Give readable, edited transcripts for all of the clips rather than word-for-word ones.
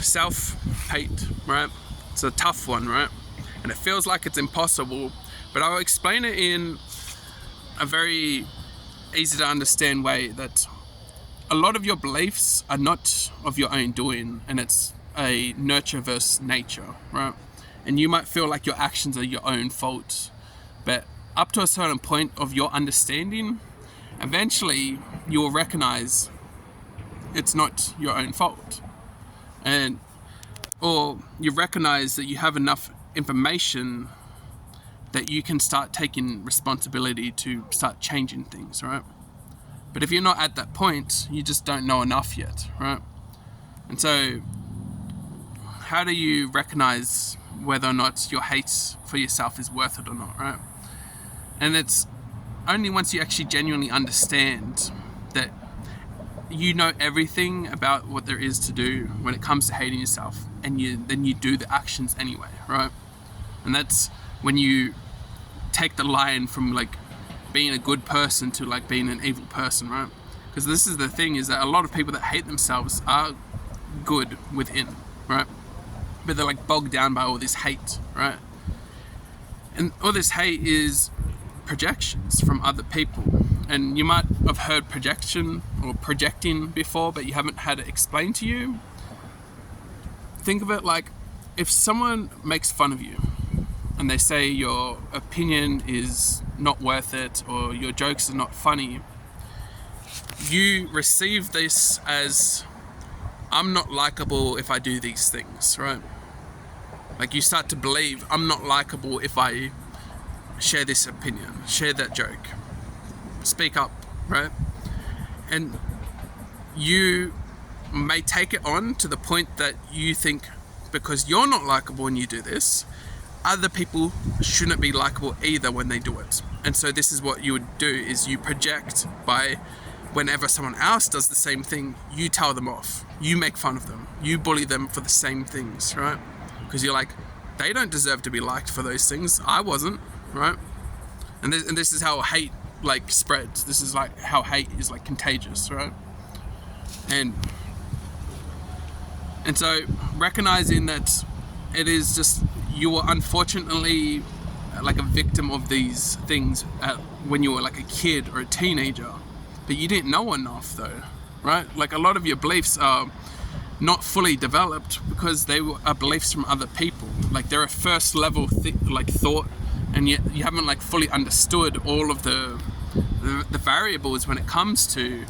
self-hate, right? It's a tough one, right? And it feels like it's impossible, but I'll explain it in a very easy to understand way, that a lot of your beliefs are not of your own doing, and it's a nurture versus nature, right? And you might feel like your actions are your own fault, but up to a certain point of your understanding, eventually you will recognize it's not your own fault. Or you recognize that you have enough information that you can start taking responsibility to start changing things, right? But if you're not at that point, you just don't know enough yet, right? And so how do you recognize whether or not your hate for yourself is worth it or not, right? And it's only once you actually genuinely understand that you know everything about what there is to do when it comes to hating yourself, and then you do the actions anyway, right? And that's when you take the line from like being a good person to like being an evil person, right? Because this is the thing, is that a lot of people that hate themselves are good within, right? But they're like bogged down by all this hate, right? And all this hate is projections from other people. And you might have heard projection or projecting before, but you haven't had it explained to you. Think of it like, if someone makes fun of you and they say your opinion is not worth it or your jokes are not funny, you receive this as, I'm not likable if I do these things, right? Like you start to believe, I'm not likable if I share this opinion, share that joke, speak up, right? And you may take it on to the point that you think, because you're not likable when you do this, other people shouldn't be likable either when they do it. And so this is what you would do, is you project by, whenever someone else does the same thing, you tell them off, you make fun of them, you bully them for the same things, right? Because you're like, they don't deserve to be liked for those things, I wasn't, right? And this is how hate like spreads. This is like how hate is like contagious, right? And so recognizing that it is just, you were unfortunately like a victim of these things when you were like a kid or a teenager, but you didn't know enough though, right? Like a lot of your beliefs are not fully developed because they are beliefs from other people. Like they're a first level like thought, and yet you haven't like fully understood all of the variables when it comes to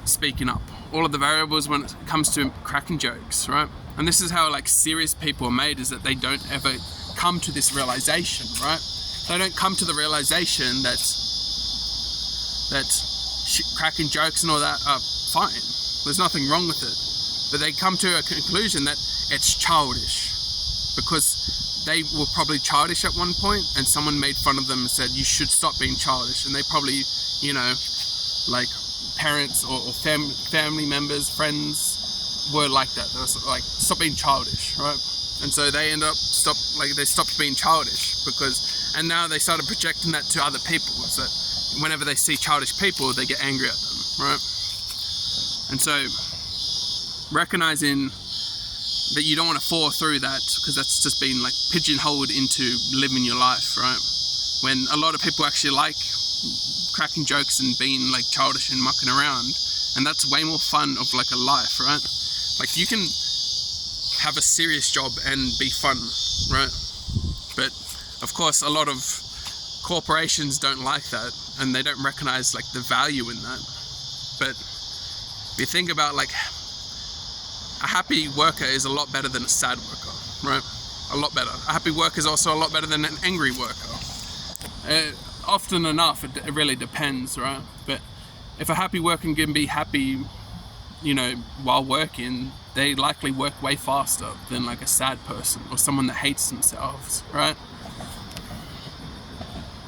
speaking up, all of the variables when it comes to cracking jokes, right? And this is how like serious people are made, is that they don't ever come to this realization, right? They don't come to the realization that cracking jokes and all that are fine. There's nothing wrong with it. But they come to a conclusion that it's childish because they were probably childish at one point and someone made fun of them and said, you should stop being childish. And they probably, you know, like parents or family members, friends were like that. They were like, stop being childish, right? And so they they stopped being childish and now they started projecting that to other people. So that whenever they see childish people, they get angry at them, right? And so recognizing that you don't want to fall through that, because that's just been like pigeonholed into living your life, right? When a lot of people actually like cracking jokes and being like childish and mucking around, and that's way more fun of like a life, right? Like you can have a serious job and be fun, right? But of course a lot of corporations don't like that, and they don't recognize like the value in that. But if you think about like, a happy worker is a lot better than a sad worker, right? A lot better. A happy worker is also a lot better than an angry worker. Often enough, it really depends, right? But if a happy worker can be happy, you know, while working, they likely work way faster than like a sad person or someone that hates themselves, right?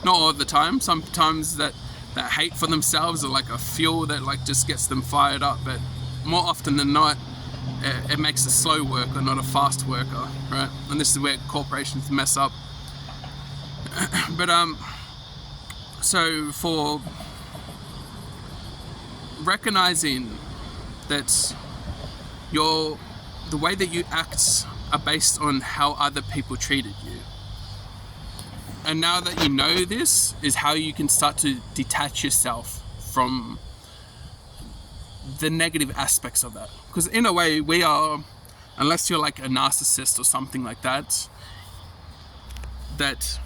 Not all the time. Sometimes that hate for themselves are like a fuel that like just gets them fired up, but more often than not, it makes a slow worker, not a fast worker, right? And this is where corporations mess up. But so for recognizing that your the way that you act are based on how other people treated you. And now that you know this, is how you can start to detach yourself from the negative aspects of that. Because in a way, we are, unless you're like a narcissist or something like that, that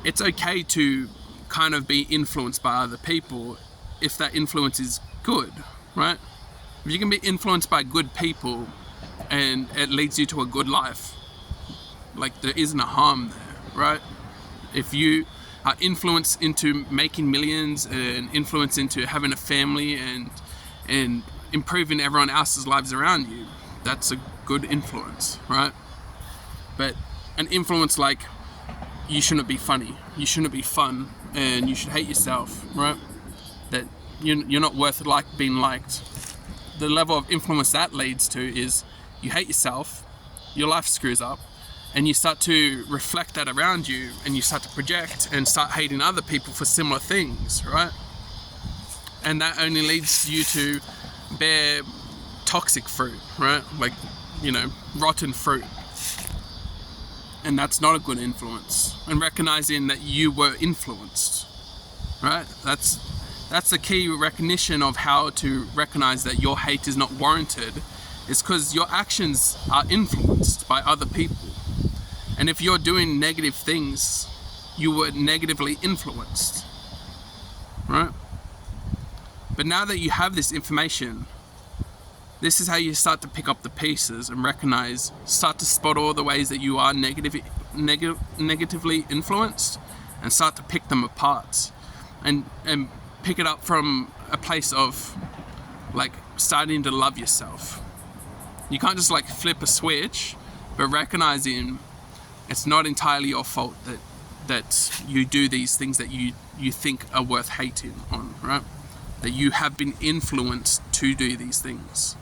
it's okay to kind of be influenced by other people if that influence is good, right? If you can be influenced by good people and it leads you to a good life, like there isn't a harm there, right? If you are influenced into making millions and influenced into having a family and improving everyone else's lives around you, that's a good influence, right? But an influence like you shouldn't be funny, you shouldn't be fun, and you should hate yourself, right? That you're not worth being liked. The level of influence that leads to is you hate yourself, your life screws up, and you start to reflect that around you, and you start to project and start hating other people for similar things, right? And that only leads you to bear toxic fruit, right? Like, rotten fruit. And that's not a good influence. And recognizing that you were influenced, right? That's the key recognition of how to recognize that your hate is not warranted. It's because your actions are influenced by other people. And if you're doing negative things, you were negatively influenced, right? But now that you have this information, this is how you start to pick up the pieces and recognize, start to spot all the ways that you are negatively influenced, and start to pick them apart and pick it up from a place of like starting to love yourself. You can't just like flip a switch, but recognizing it's not entirely your fault that you do these things that you think are worth hating on, right? That you have been influenced to do these things,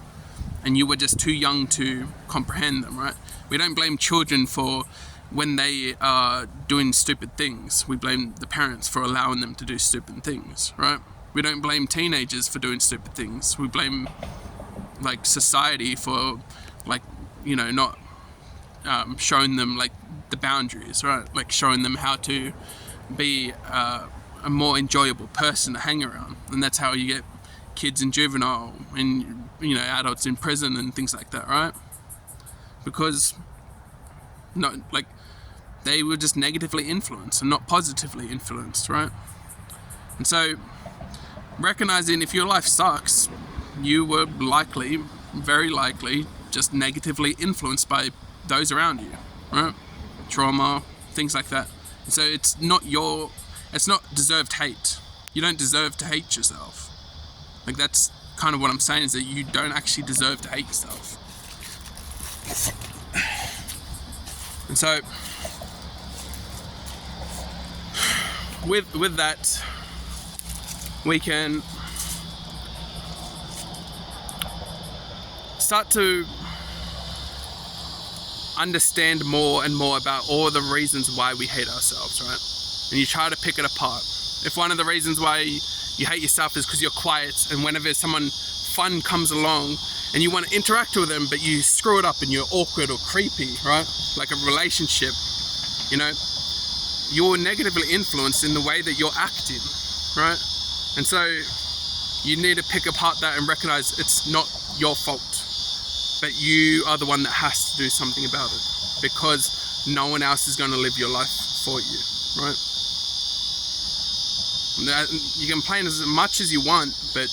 and you were just too young to comprehend them, right? We don't blame children for when they are doing stupid things. We blame the parents for allowing them to do stupid things, right? We don't blame teenagers for doing stupid things. We blame like society for like, not showing them like the boundaries, right? Like showing them how to be a more enjoyable person to hang around. And that's how you get kids in juvenile and adults in prison and things like that, right? Because they were just negatively influenced and not positively influenced, right? And so recognizing if your life sucks, you were very likely just negatively influenced by those around you, right? Trauma, things like that. And so it's not deserved hate. You don't deserve to hate yourself. Like that's kind of what I'm saying, is that you don't actually deserve to hate yourself. And so with that, we can start to understand more and more about all the reasons why we hate ourselves, right? And you try to pick it apart. If one of the reasons why you hate yourself is because you're quiet, and whenever someone fun comes along and you want to interact with them, but you screw it up and you're awkward or creepy, right? Like a relationship, you're negatively influenced in the way that you're acting, right? And so you need to pick apart that and recognize it's not your fault, but you are the one that has to do something about it, because no one else is going to live your life for you, right? You can complain as much as you want, but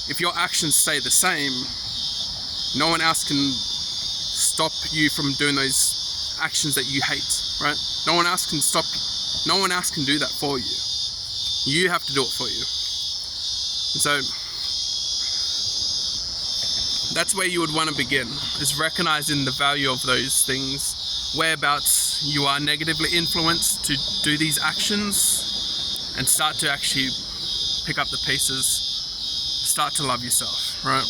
if your actions stay the same, no one else can stop you from doing those actions that you hate, right? No one else can stop you. No one else can do that for you. You have to do it for you. And so that's where you would want to begin, is recognizing the value of those things, whereabouts you are negatively influenced to do these actions, and start to actually pick up the pieces, start to love yourself, right?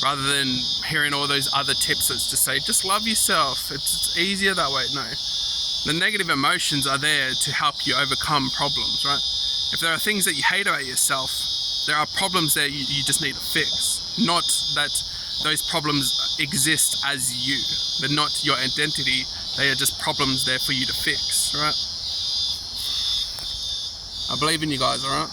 Rather than hearing all those other tips that's just say, just love yourself, it's easier that way. No, the negative emotions are there to help you overcome problems, right? If there are things that you hate about yourself, there are problems there you just need to fix. Not that those problems exist as you. They're not your identity. They are just problems there for you to fix, right? I believe in you guys, alright?